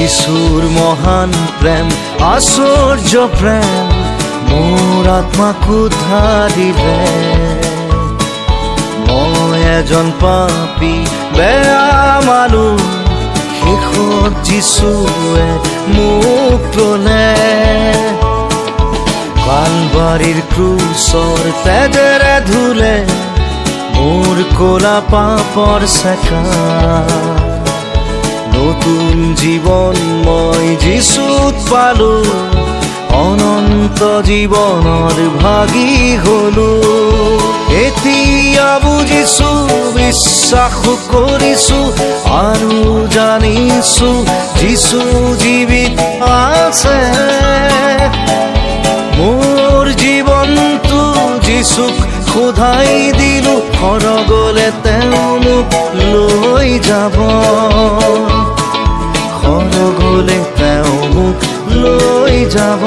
যিশুৰ মহান প্ৰেম আশ্চৰ্য প্ৰেম মোৰ আত্মাক উদ্ধাৰিলে। মই এজন পাপী বেয়া মানুহ, শেষত যিশুৱে মোক ল'লে। কালবাৰীৰ ক্ৰুচৰ তেজেৰে ধুলে মোৰ ক'লা পাপৰ চেকা। নতুন জীৱন মই যিশুত পালো, অনন্ত জীৱনৰ ভাগী হলো। এতিয়া বুজিছো, বিশ্বাস কৰিছো আৰু জানিছো যিশু জীৱিত আছে। মোৰ জীৱনটো যিশুক সদাই দিলো, সৰগলে তেওঁ মোক লৈ যাব। সৰগলে তেওঁ মোক লৈ যাব।